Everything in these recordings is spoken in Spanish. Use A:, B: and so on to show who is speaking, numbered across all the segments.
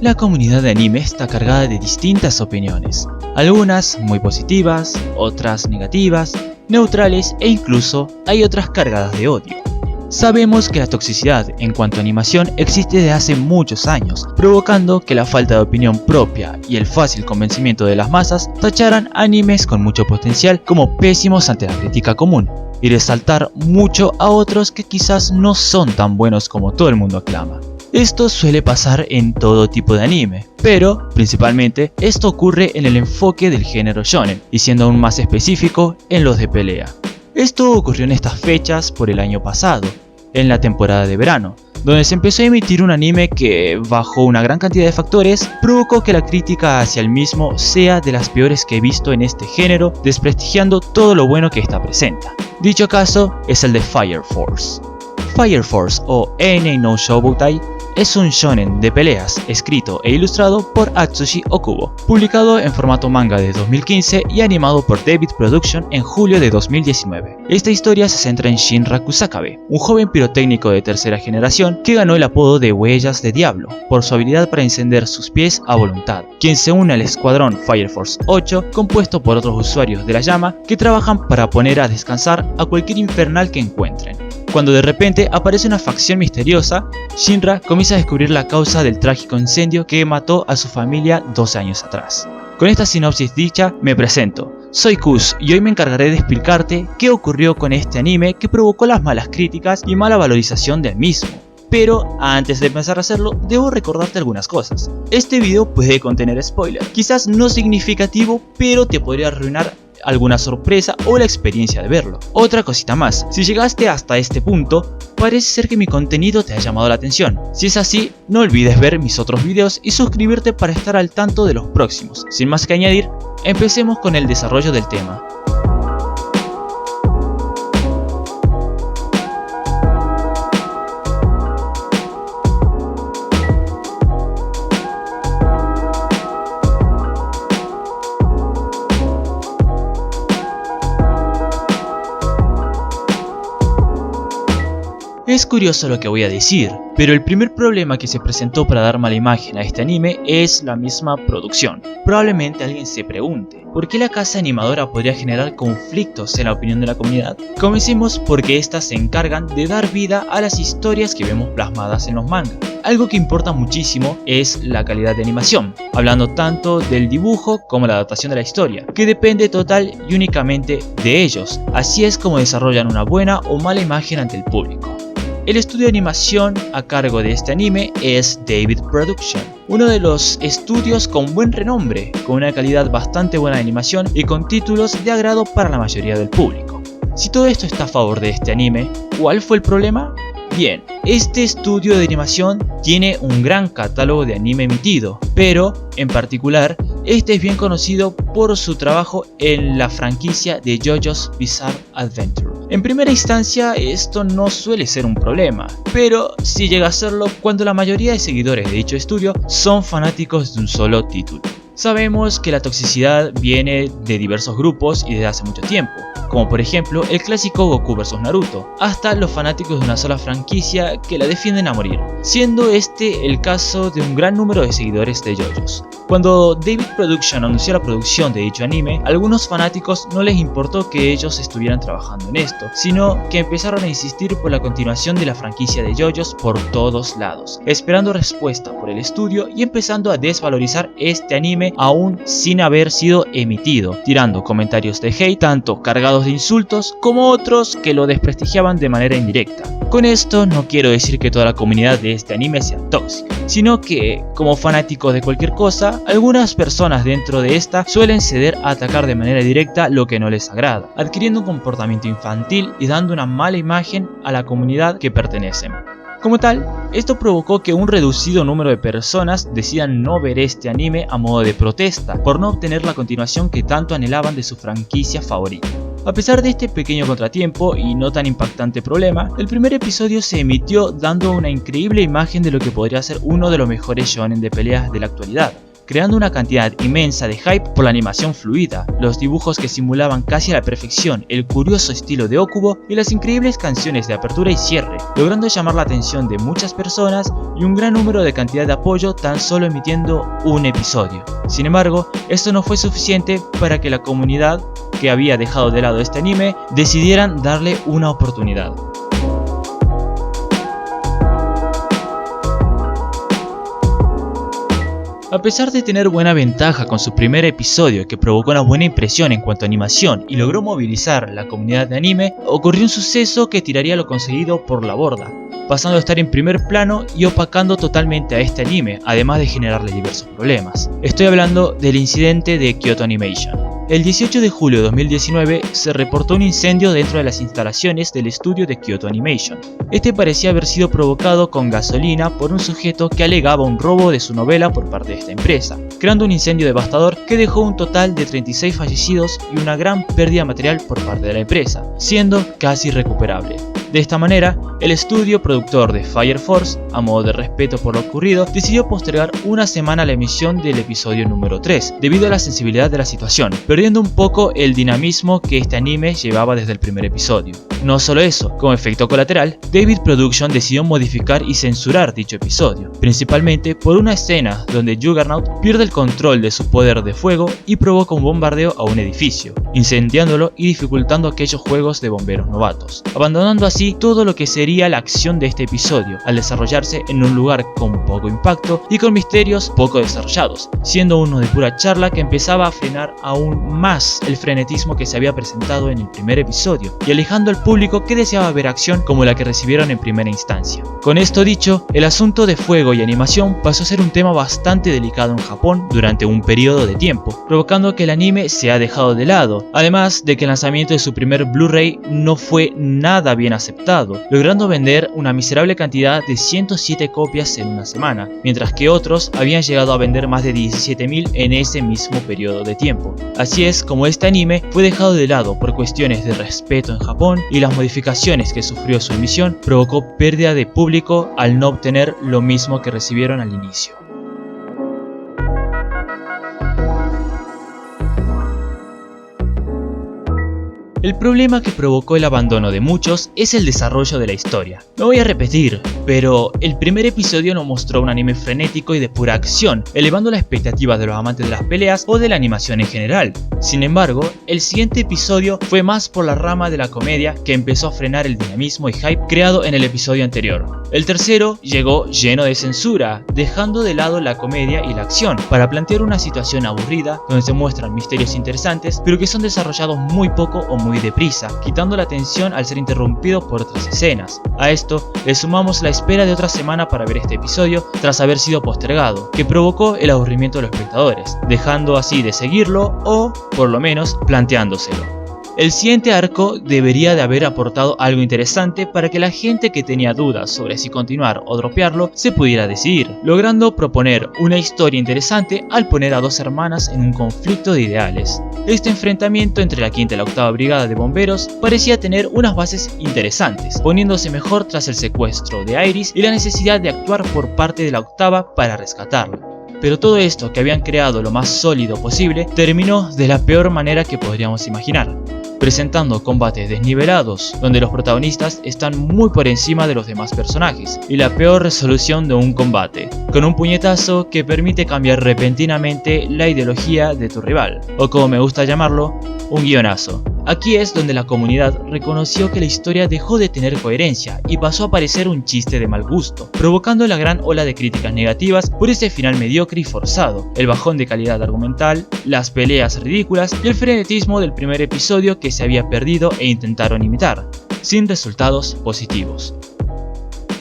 A: La comunidad de anime está cargada de distintas opiniones, algunas muy positivas, otras negativas, neutrales e incluso hay otras cargadas de odio. Sabemos que la toxicidad en cuanto a animación existe desde hace muchos años, provocando que la falta de opinión propia y el fácil convencimiento de las masas tacharan animes con mucho potencial como pésimos ante la crítica común, y resaltar mucho a otros que quizás no son tan buenos como todo el mundo aclama. Esto suele pasar en todo tipo de anime, pero principalmente esto ocurre en el enfoque del género shonen, y siendo aún más específico en los de pelea. Esto ocurrió en estas fechas por el año pasado, en la temporada de verano, donde se empezó a emitir un anime que, bajo una gran cantidad de factores, provocó que la crítica hacia el mismo sea de las peores que he visto en este género, desprestigiando todo lo bueno que esta presenta. Dicho caso es el de Fire Force. Fire Force o Any no Shoubutai es un shonen de peleas escrito e ilustrado por Atsushi Okubo, publicado en formato manga de 2015 y animado por David Production en julio de 2019. Esta historia se centra en Shinra Kusakabe, un joven pirotécnico de tercera generación que ganó el apodo de Huellas de Diablo por su habilidad para encender sus pies a voluntad, quien se une al escuadrón Fire Force 8 compuesto por otros usuarios de la llama que trabajan para poner a descansar a cualquier infernal que encuentren. Cuando de repente aparece una facción misteriosa, Shinra comienza a descubrir la causa del trágico incendio que mató a su familia 12 años atrás. Con esta sinopsis dicha, me presento. Soy Kus y hoy me encargaré de explicarte qué ocurrió con este anime que provocó las malas críticas y mala valorización del mismo. Pero antes de empezar a hacerlo, debo recordarte algunas cosas. Este video puede contener spoiler, quizás no significativo, pero te podría arruinar alguna sorpresa o la experiencia de verlo. Otra cosita más, si llegaste hasta este punto, parece ser que mi contenido te ha llamado la atención. Si es así, no olvides ver mis otros videos y suscribirte para estar al tanto de los próximos. Sin más que añadir, empecemos con el desarrollo del tema. Es curioso lo que voy a decir, pero el primer problema que se presentó para dar mala imagen a este anime es la misma producción. Probablemente alguien se pregunte, ¿por qué la casa animadora podría generar conflictos en la opinión de la comunidad? Comencemos porque estas se encargan de dar vida a las historias que vemos plasmadas en los mangas. Algo que importa muchísimo es la calidad de animación, hablando tanto del dibujo como la adaptación de la historia, que depende total y únicamente de ellos. Así es como desarrollan una buena o mala imagen ante el público. El estudio de animación a cargo de este anime es David Production, uno de los estudios con buen renombre, con una calidad bastante buena de animación y con títulos de agrado para la mayoría del público. Si todo esto está a favor de este anime, ¿cuál fue el problema? Bien, este estudio de animación tiene un gran catálogo de anime emitido, pero en particular este es bien conocido por su trabajo en la franquicia de JoJo's Bizarre Adventure. En primera instancia esto no suele ser un problema, pero sí llega a serlo cuando la mayoría de seguidores de dicho estudio son fanáticos de un solo título. Sabemos que la toxicidad viene de diversos grupos y desde hace mucho tiempo, como por ejemplo el clásico Goku vs Naruto, hasta los fanáticos de una sola franquicia que la defienden a morir, siendo este el caso de un gran número de seguidores de JoJo's. Cuando David Production anunció la producción de dicho anime, a algunos fanáticos no les importó que ellos estuvieran trabajando en esto, sino que empezaron a insistir por la continuación de la franquicia de JoJo's por todos lados, esperando respuesta por el estudio y empezando a desvalorizar este anime aún sin haber sido emitido, tirando comentarios de hate tanto cargados de insultos como otros que lo desprestigiaban de manera indirecta. Con esto no quiero decir que toda la comunidad de este anime sea tóxica, sino que, como fanáticos de cualquier cosa, algunas personas dentro de esta suelen ceder a atacar de manera directa lo que no les agrada, adquiriendo un comportamiento infantil y dando una mala imagen a la comunidad que pertenecen. Como tal, esto provocó que un reducido número de personas decidan no ver este anime a modo de protesta por no obtener la continuación que tanto anhelaban de su franquicia favorita. A pesar de este pequeño contratiempo y no tan impactante problema, el primer episodio se emitió dando una increíble imagen de lo que podría ser uno de los mejores shonen de peleas de la actualidad, creando una cantidad inmensa de hype por la animación fluida, los dibujos que simulaban casi a la perfección el curioso estilo de Okubo y las increíbles canciones de apertura y cierre, logrando llamar la atención de muchas personas y un gran número de cantidad de apoyo tan solo emitiendo un episodio. Sin embargo, esto no fue suficiente para que la comunidad que había dejado de lado este anime decidieran darle una oportunidad. A pesar de tener buena ventaja con su primer episodio que provocó una buena impresión en cuanto a animación y logró movilizar la comunidad de anime, ocurrió un suceso que tiraría lo conseguido por la borda, pasando a estar en primer plano y opacando totalmente a este anime, además de generarle diversos problemas. Estoy hablando del incidente de Kyoto Animation. El 18 de julio de 2019 se reportó un incendio dentro de las instalaciones del estudio de Kyoto Animation. Este parecía haber sido provocado con gasolina por un sujeto que alegaba un robo de su novela por parte de esta empresa, creando un incendio devastador que dejó un total de 36 fallecidos y una gran pérdida material por parte de la empresa, siendo casi irrecuperable. De esta manera, el estudio productor de Fire Force, a modo de respeto por lo ocurrido, decidió postergar una semana la emisión del episodio número 3, debido a la sensibilidad de la situación, perdiendo un poco el dinamismo que este anime llevaba desde el primer episodio. No solo eso, como efecto colateral, David Production decidió modificar y censurar dicho episodio, principalmente por una escena donde Juggernaut pierde el control de su poder de fuego y provoca un bombardeo a un edificio, incendiándolo y dificultando aquellos juegos de bomberos novatos, abandonando así todo lo que sería la acción de este episodio, al desarrollarse en un lugar con poco impacto y con misterios poco desarrollados, siendo uno de pura charla que empezaba a frenar aún más el frenetismo que se había presentado en el primer episodio y alejando al público que deseaba ver acción como la que recibieron en primera instancia. Con esto dicho, el asunto de fuego y animación pasó a ser un tema bastante delicado en Japón durante un periodo de tiempo, provocando que el anime se ha dejado de lado, además de que el lanzamiento de su primer Blu-ray no fue nada bien aceptado, logrando vender una miserable cantidad de 107 copias en una semana, mientras que otros habían llegado a vender más de 17.000 en ese mismo periodo de tiempo. Así es como este anime fue dejado de lado por cuestiones de respeto en Japón y las modificaciones que sufrió su emisión provocó pérdida de público al no obtener lo mismo que recibieron al inicio. El problema que provocó el abandono de muchos es el desarrollo de la historia. Me voy a repetir, pero el primer episodio no mostró un anime frenético y de pura acción, elevando las expectativas de los amantes de las peleas o de la animación en general. Sin embargo, el siguiente episodio fue más por la rama de la comedia que empezó a frenar el dinamismo y hype creado en el episodio anterior. El tercero llegó lleno de censura, dejando de lado la comedia y la acción, para plantear una situación aburrida donde se muestran misterios interesantes pero que son desarrollados muy poco o muy deprisa, quitando la atención al ser interrumpido por otras escenas. A esto le sumamos la espera de otra semana para ver este episodio tras haber sido postergado, que provocó el aburrimiento de los espectadores, dejando así de seguirlo o, por lo menos, planteándoselo. El siguiente arco debería de haber aportado algo interesante para que la gente que tenía dudas sobre si continuar o dropearlo se pudiera decidir, logrando proponer una historia interesante al poner a dos hermanas en un conflicto de ideales. Este enfrentamiento entre la 5ª y la 8ª Brigada de Bomberos parecía tener unas bases interesantes, poniéndose mejor tras el secuestro de Iris y la necesidad de actuar por parte de la 8ª para rescatarla. Pero todo esto que habían creado lo más sólido posible terminó de la peor manera que podríamos imaginar, presentando combates desnivelados donde los protagonistas están muy por encima de los demás personajes y la peor resolución de un combate, con un puñetazo que permite cambiar repentinamente la ideología de tu rival, o como me gusta llamarlo, un guionazo. Aquí es donde la comunidad reconoció que la historia dejó de tener coherencia y pasó a parecer un chiste de mal gusto, provocando la gran ola de críticas negativas por ese final mediocre y forzado, el bajón de calidad argumental, las peleas ridículas y el frenetismo del primer episodio que se había perdido e intentaron imitar, sin resultados positivos.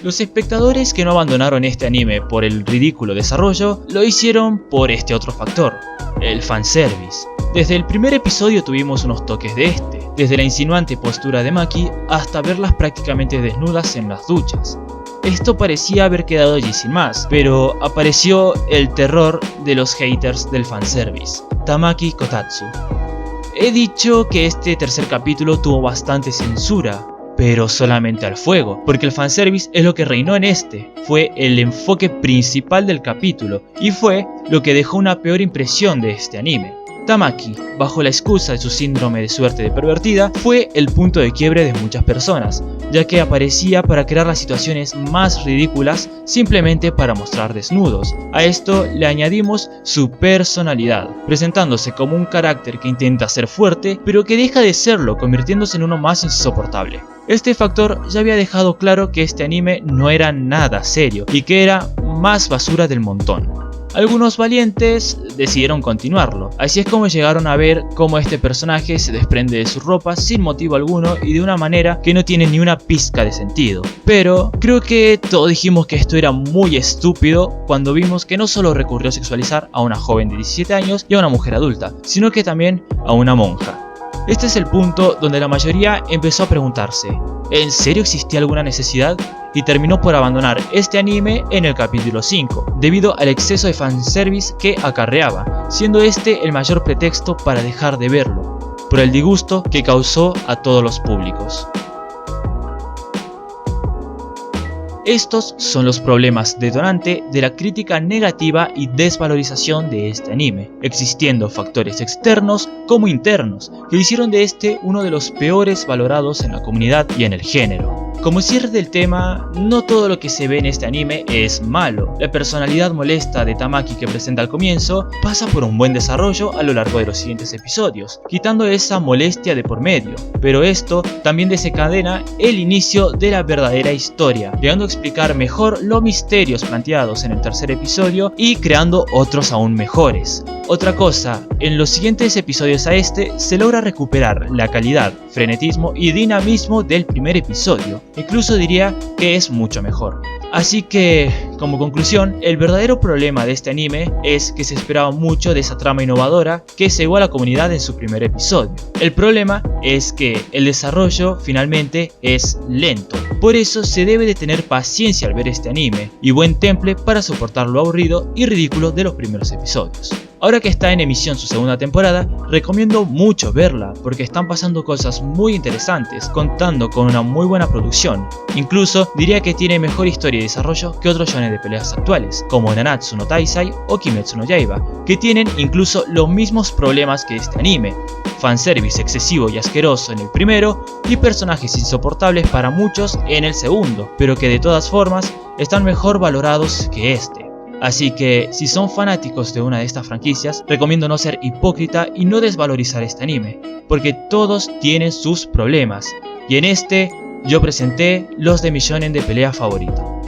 A: Los espectadores que no abandonaron este anime por el ridículo desarrollo, lo hicieron por este otro factor, el fanservice. Desde el primer episodio tuvimos unos toques de este, desde la insinuante postura de Maki hasta verlas prácticamente desnudas en las duchas. Esto parecía haber quedado allí sin más, pero apareció el terror de los haters del fanservice, Tamaki Kotatsu. He dicho que este tercer capítulo tuvo bastante censura, pero solamente al fuego, porque el fanservice es lo que reinó en este, fue el enfoque principal del capítulo y fue lo que dejó una peor impresión de este anime. Tamaki, bajo la excusa de su síndrome de suerte de pervertida, fue el punto de quiebre de muchas personas, ya que aparecía para crear las situaciones más ridículas simplemente para mostrar desnudos. A esto le añadimos su personalidad, presentándose como un carácter que intenta ser fuerte, pero que deja de serlo, convirtiéndose en uno más insoportable. Este factor ya había dejado claro que este anime no era nada serio y que era más basura del montón. Algunos valientes decidieron continuarlo, así es como llegaron a ver cómo este personaje se desprende de su ropa sin motivo alguno y de una manera que no tiene ni una pizca de sentido. Pero creo que todos dijimos que esto era muy estúpido cuando vimos que no solo recurrió a sexualizar a una joven de 17 años y a una mujer adulta, sino que también a una monja. Este es el punto donde la mayoría empezó a preguntarse, ¿en serio existía alguna necesidad? Y terminó por abandonar este anime en el capítulo 5, debido al exceso de fanservice que acarreaba, siendo este el mayor pretexto para dejar de verlo, por el disgusto que causó a todos los públicos. Estos son los problemas detonantes de la crítica negativa y desvalorización de este anime, existiendo factores externos como internos que hicieron de este uno de los peores valorados en la comunidad y en el género. Como cierre del tema, no todo lo que se ve en este anime es malo. La personalidad molesta de Tamaki que presenta al comienzo pasa por un buen desarrollo a lo largo de los siguientes episodios, quitando esa molestia de por medio, pero esto también desencadena el inicio de la verdadera historia, llegando a explicar mejor los misterios planteados en el tercer episodio y creando otros aún mejores. Otra cosa, en los siguientes episodios a este se logra recuperar la calidad, frenetismo y dinamismo del primer episodio, incluso diría que es mucho mejor. Así que, como conclusión, el verdadero problema de este anime es que se esperaba mucho de esa trama innovadora que cegó a la comunidad en su primer episodio. El problema es que el desarrollo finalmente es lento, por eso se debe de tener paciencia al ver este anime y buen temple para soportar lo aburrido y ridículo de los primeros episodios. Ahora que está en emisión su segunda temporada, recomiendo mucho verla porque están pasando cosas muy interesantes, contando con una muy buena producción. Incluso diría que tiene mejor historia y desarrollo que otros shonen de peleas actuales, como Nanatsu no Taizai o Kimetsu no Yaiba, que tienen incluso los mismos problemas que este anime. Fanservice excesivo y asqueroso en el primero y personajes insoportables para muchos en el segundo, pero que de todas formas están mejor valorados que este. Así que, si son fanáticos de una de estas franquicias, recomiendo no ser hipócrita y no desvalorizar este anime, porque todos tienen sus problemas, y en este, yo presenté los de mi shonen de pelea favorito.